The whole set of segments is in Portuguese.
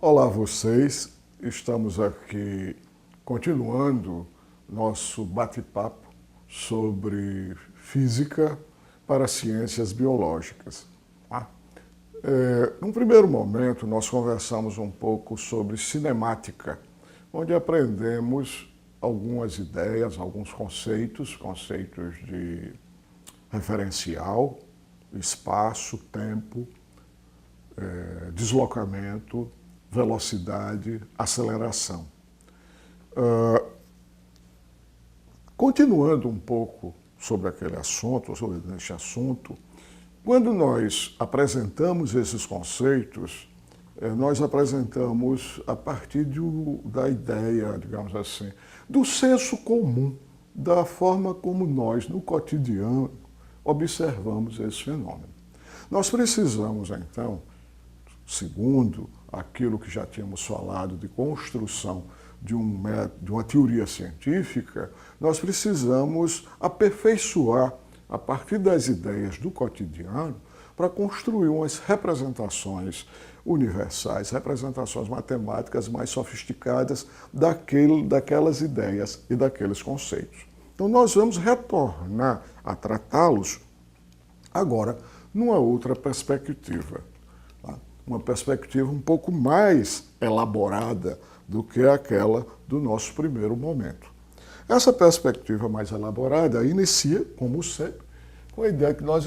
Olá vocês, estamos aqui continuando nosso bate-papo sobre física para ciências biológicas. Num primeiro momento, nós conversamos um pouco sobre cinemática, onde aprendemos algumas ideias, alguns conceitos de referencial, espaço, tempo, deslocamento, velocidade, aceleração. Continuando um pouco sobre aquele assunto, sobre este assunto, quando nós apresentamos esses conceitos, nós apresentamos a partir da ideia, digamos assim, do senso comum, da forma como nós, no cotidiano, observamos esse fenômeno. Nós precisamos, então, segundo aquilo que já tínhamos falado de construção de uma teoria científica, nós precisamos aperfeiçoar a partir das ideias do cotidiano para construir umas representações universais, representações matemáticas mais sofisticadas daquelas ideias e daqueles conceitos. Então nós vamos retornar a tratá-los agora numa outra perspectiva. Uma perspectiva um pouco mais elaborada do que aquela do nosso primeiro momento. Essa perspectiva mais elaborada inicia, como sempre, com a ideia que nós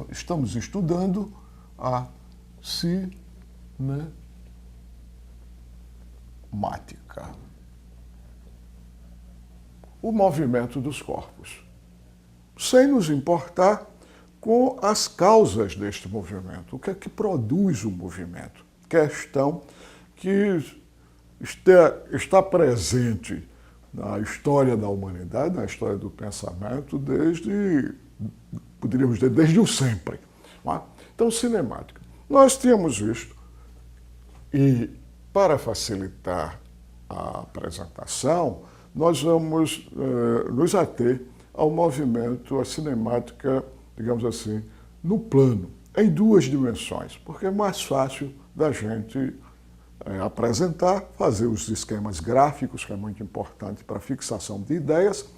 estamos estudando a cinemática, o movimento dos corpos, sem nos importar com as causas deste movimento, o que é que produz o movimento, questão que está presente na história da humanidade, na história do pensamento, poderíamos dizer, desde o sempre. Então, cinemática. Nós tínhamos visto, e para facilitar a apresentação, nós vamos nos ater ao movimento, à cinemática, digamos assim, no plano, em duas dimensões, porque é mais fácil da gente apresentar, fazer os esquemas gráficos, que é muito importante para a fixação de ideias,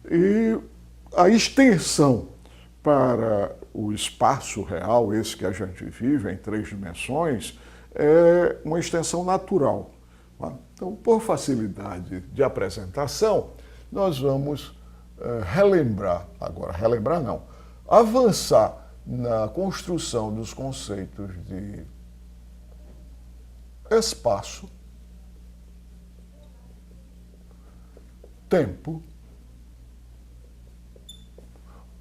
e a extensão para o espaço real, esse que a gente vive em 3 dimensões, é uma extensão natural. Então, por facilidade de apresentação, nós vamos avançar na construção dos conceitos de espaço, tempo,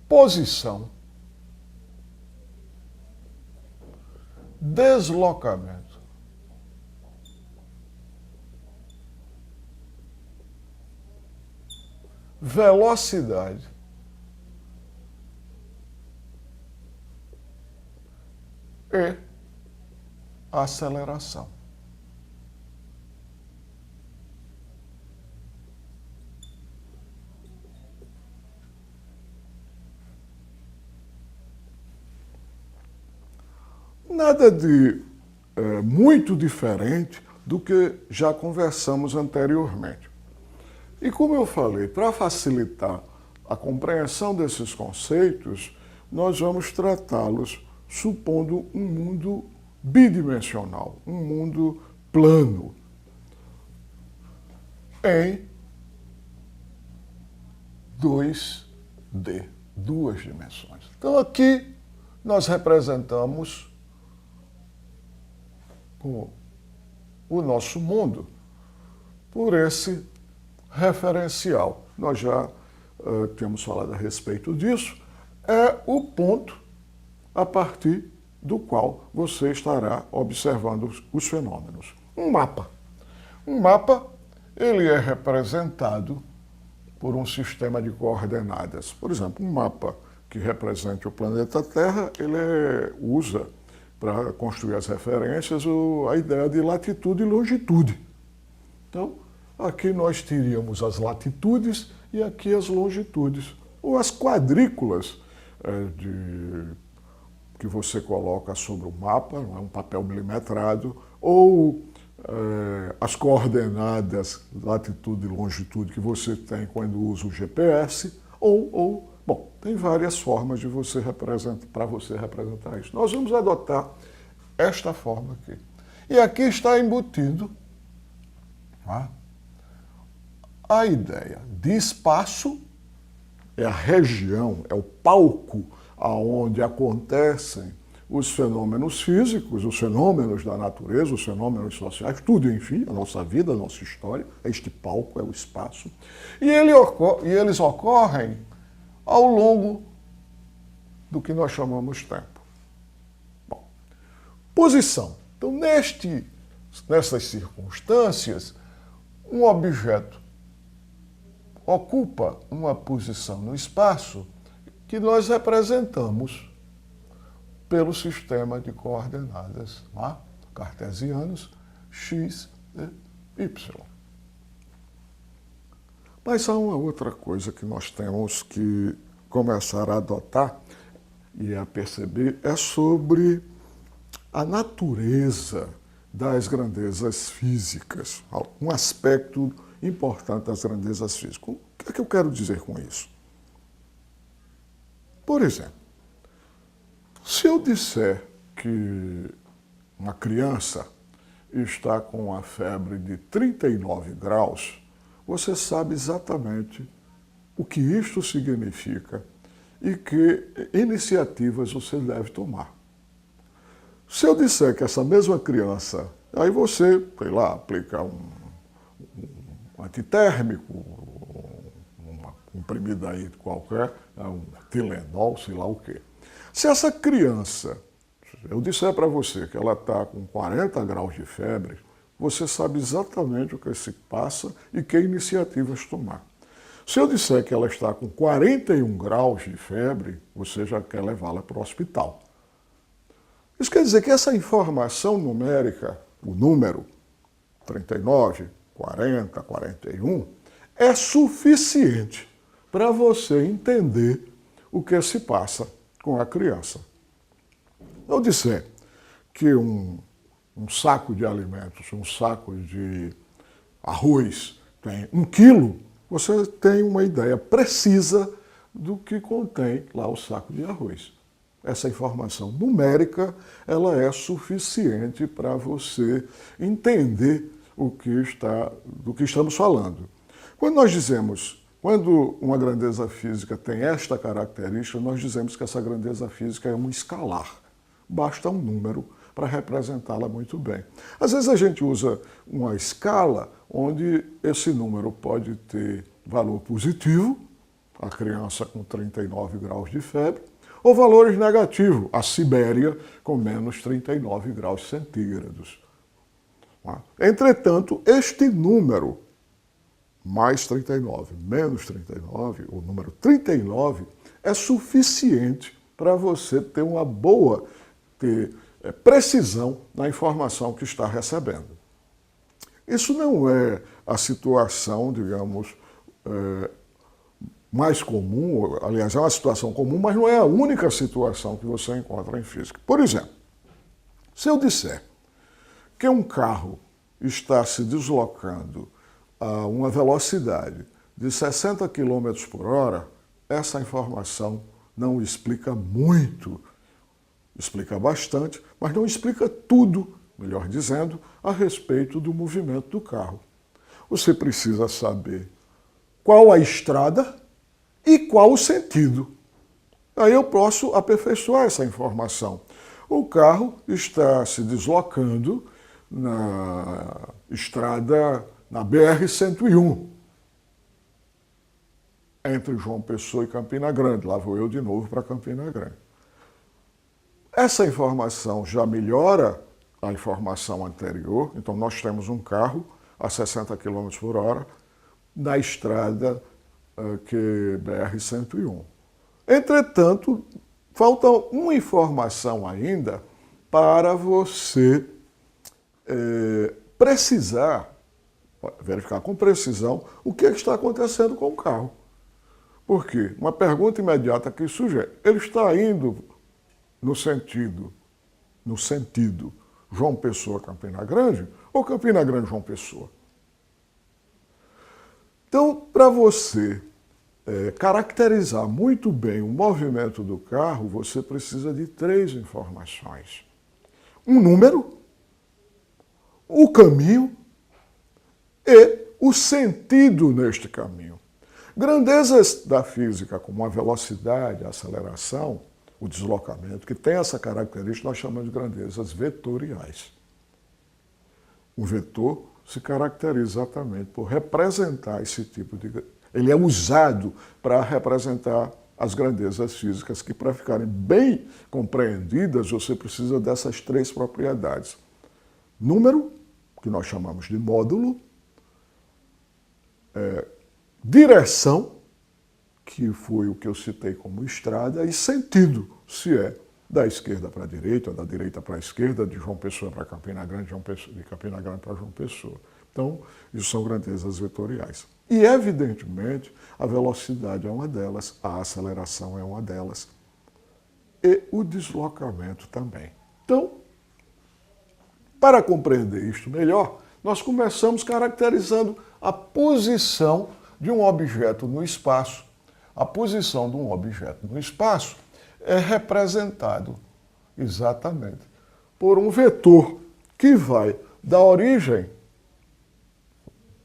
posição, deslocamento, velocidade e aceleração. Nada de muito diferente do que já conversamos anteriormente. E como eu falei, para facilitar a compreensão desses conceitos, nós vamos tratá-los supondo um mundo bidimensional, um mundo plano, em 2D, 2 dimensões. Então aqui nós representamos o nosso mundo por esse referencial. Nós já temos falado a respeito disso. É o ponto a partir do qual você estará observando os fenômenos. Um mapa. Um mapa, ele é representado por um sistema de coordenadas. Por exemplo, um mapa que represente o planeta Terra, ele usa para construir as referências a ideia de latitude e longitude. Então, aqui nós teríamos as latitudes e aqui as longitudes, ou as quadrículas que você coloca sobre o mapa, um papel milimetrado, ou as coordenadas, latitude e longitude que você tem quando usa o GPS, bom, tem várias formas de você para você representar isso. Nós vamos adotar esta forma aqui. E aqui está embutido a ideia de espaço, é a região, é o palco onde acontecem os fenômenos físicos, os fenômenos da natureza, os fenômenos sociais, tudo, enfim, a nossa vida, a nossa história, este palco é o espaço. E eles ocorrem ao longo do que nós chamamos tempo. Bom, posição. Então, nessas circunstâncias, um objeto ocupa uma posição no espaço que nós representamos pelo sistema de coordenadas cartesianos x e y. Mas há uma outra coisa que nós temos que começar a adotar e a perceber, é sobre a natureza das grandezas físicas, um aspecto importante das grandezas físicas. O que é que eu quero dizer com isso? Por exemplo, se eu disser que uma criança está com uma febre de 39 graus, você sabe exatamente o que isto significa e que iniciativas você deve tomar. Se eu disser que essa mesma criança, aí você, sei lá, aplica um antitérmico, uma comprimida aí qualquer, um Tilenol, sei lá o quê. Se essa criança, eu disser para você que ela está com 40 graus de febre, você sabe exatamente o que se passa e que iniciativas tomar. Se eu disser que ela está com 41 graus de febre, você já quer levá-la para o hospital. Isso quer dizer que essa informação numérica, o número 39, 40, 41, é suficiente para você entender o que se passa com a criança. Eu disser que um saco de alimentos, um saco de arroz tem 1 quilo, você tem uma ideia precisa do que contém lá o saco de arroz. Essa informação numérica, ela é suficiente para você entender do que estamos falando. Quando uma grandeza física tem esta característica, nós dizemos que essa grandeza física é um escalar. Basta um número para representá-la muito bem. Às vezes a gente usa uma escala onde esse número pode ter valor positivo, a criança com 39 graus de febre, ou valores negativos, a Sibéria com menos 39 graus centígrados. Entretanto, este número, mais 39, menos 39, o número 39, é suficiente para você ter uma boa precisão na informação que está recebendo. Isso não é a situação, digamos, mais comum, aliás, é uma situação comum, mas não é a única situação que você encontra em física. Por exemplo, se eu disser que um carro está se deslocando a uma velocidade de 60 km por hora, essa informação não explica muito, explica bastante, mas não explica tudo, melhor dizendo, a respeito do movimento do carro. Você precisa saber qual a estrada e qual o sentido. Aí eu posso aperfeiçoar essa informação. O carro está se deslocando na estrada, na BR-101, entre João Pessoa e Campina Grande. Lá vou eu de novo para Campina Grande. Essa informação já melhora a informação anterior. Então, nós temos um carro a 60 km por hora na estrada BR-101. Entretanto, falta uma informação ainda para você precisar, verificar com precisão o que está acontecendo com o carro. Por quê? Uma pergunta imediata que surge: ele está indo no sentido João Pessoa, Campina Grande, ou Campina Grande, João Pessoa. Então, para você caracterizar muito bem o movimento do carro, você precisa de 3 informações. Um número, o caminho e o sentido neste caminho. Grandezas da física, como a velocidade, a aceleração, o deslocamento, que tem essa característica, nós chamamos de grandezas vetoriais. O vetor se caracteriza exatamente por representar esse tipo de... Ele é usado para representar as grandezas físicas, que para ficarem bem compreendidas, você precisa dessas 3 propriedades. Número, que nós chamamos de módulo, direção, que foi o que eu citei como estrada, e sentido, se é da esquerda para a direita, da direita para a esquerda, de João Pessoa para Campina Grande, de Campina Grande para João Pessoa. Então, isso são grandezas vetoriais. E, evidentemente, a velocidade é uma delas, a aceleração é uma delas, e o deslocamento também. Então, para compreender isto melhor, nós começamos caracterizando a posição de um objeto no espaço. A posição de um objeto no espaço é representado exatamente por um vetor que vai da origem,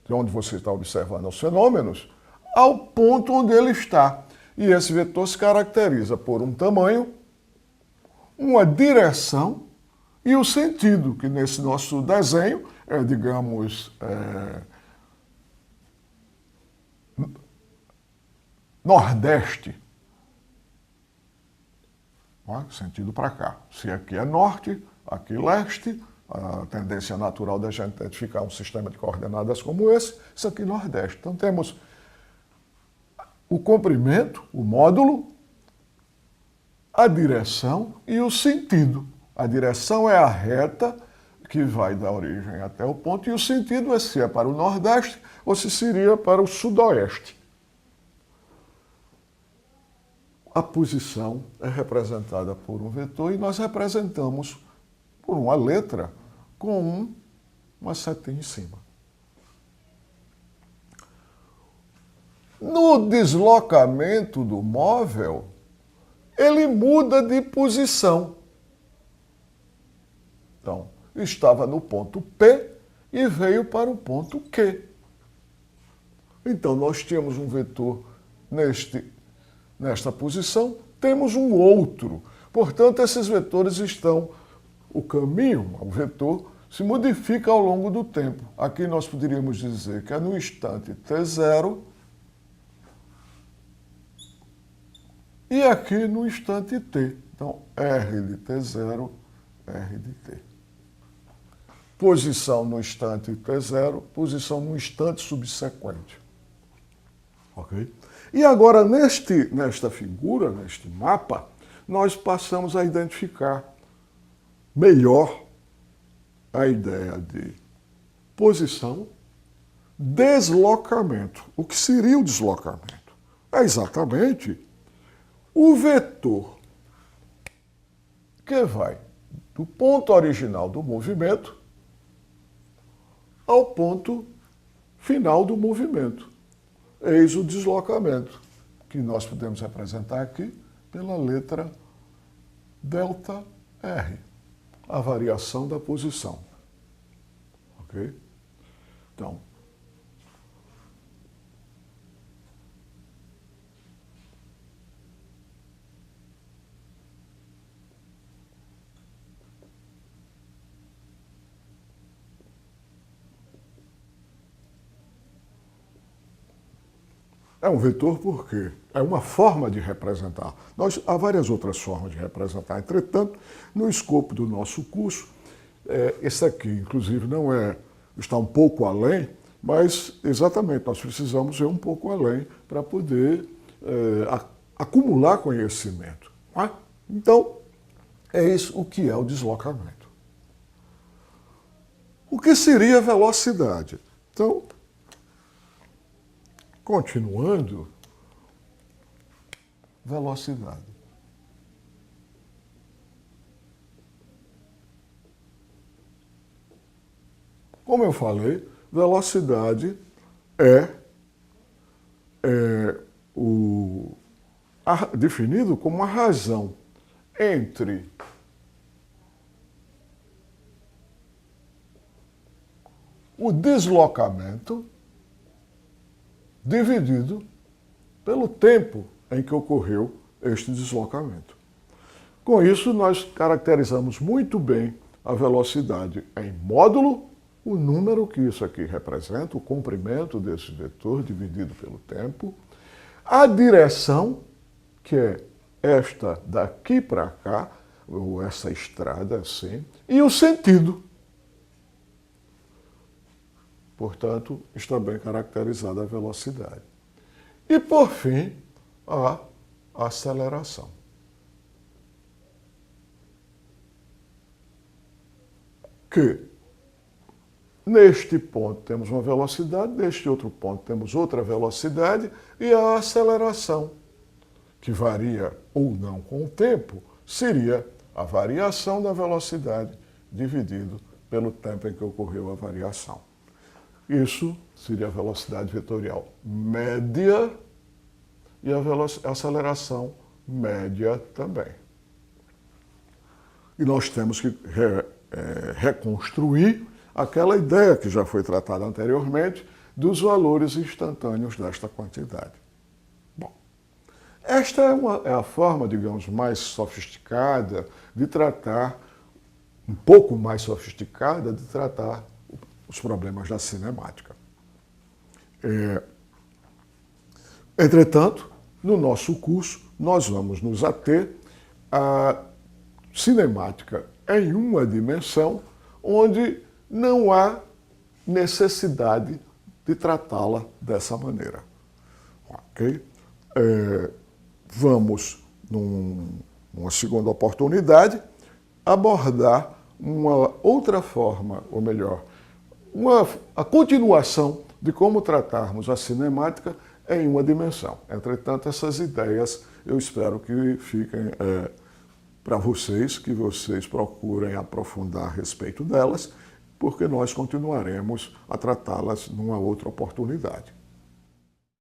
de onde você está observando os fenômenos, ao ponto onde ele está. E esse vetor se caracteriza por um tamanho, uma direção e o sentido, que nesse nosso desenho é, digamos, nordeste. Sentido para cá. Se aqui é norte, aqui leste, a tendência natural da gente identificar um sistema de coordenadas como esse, isso aqui nordeste. Então temos o comprimento, o módulo, a direção e o sentido. A direção é a reta que vai da origem até o ponto, e o sentido é se é para o nordeste ou se seria para o sudoeste. A posição é representada por um vetor e nós representamos por uma letra com uma setinha em cima. No deslocamento do móvel, ele muda de posição. Então, estava no ponto P e veio para o ponto Q. Então, nós tínhamos um vetor nesta posição, temos um outro. Portanto, esses vetores estão... O caminho, o vetor, se modifica ao longo do tempo. Aqui nós poderíamos dizer que é no instante t0 e aqui no instante t. Então, R de t0, R de t. Posição no instante t0, posição no instante subsequente. Ok? E agora, nesta figura, neste mapa, nós passamos a identificar melhor a ideia de posição, deslocamento. O que seria o deslocamento? É exatamente o vetor que vai do ponto original do movimento ao ponto final do movimento. Eis o deslocamento, que nós podemos representar aqui pela letra delta R, a variação da posição. Ok? Então, é um vetor porque é uma forma de representar. Há várias outras formas de representar. Entretanto, no escopo do nosso curso, esse aqui, inclusive, está um pouco além, mas exatamente nós precisamos ir um pouco além para poder acumular conhecimento. Não é? Então, é isso o que é o deslocamento. O que seria velocidade? Então, continuando, velocidade. Como eu falei, velocidade definido como a razão entre o deslocamento dividido pelo tempo em que ocorreu este deslocamento. Com isso, nós caracterizamos muito bem a velocidade em módulo, o número que isso aqui representa, o comprimento desse vetor dividido pelo tempo, a direção, que é esta daqui para cá, ou essa estrada assim, e o sentido. Portanto, está bem caracterizada a velocidade. E, por fim, a aceleração. Que neste ponto temos uma velocidade, neste outro ponto temos outra velocidade, e a aceleração, que varia ou não com o tempo, seria a variação da velocidade dividido pelo tempo em que ocorreu a variação. Isso seria a velocidade vetorial média e a aceleração média também. E nós temos que reconstruir aquela ideia que já foi tratada anteriormente dos valores instantâneos desta quantidade. Bom, esta é a forma, digamos, mais sofisticada de tratar, um pouco mais sofisticada de tratar os problemas da cinemática. Entretanto, no nosso curso, nós vamos nos ater à cinemática em uma dimensão onde não há necessidade de tratá-la dessa maneira. Ok? Vamos, numa segunda oportunidade, abordar uma outra forma, ou melhor, a continuação de como tratarmos a cinemática em uma dimensão. Entretanto, essas ideias eu espero que fiquem para vocês, que vocês procurem aprofundar a respeito delas, porque nós continuaremos a tratá-las numa outra oportunidade.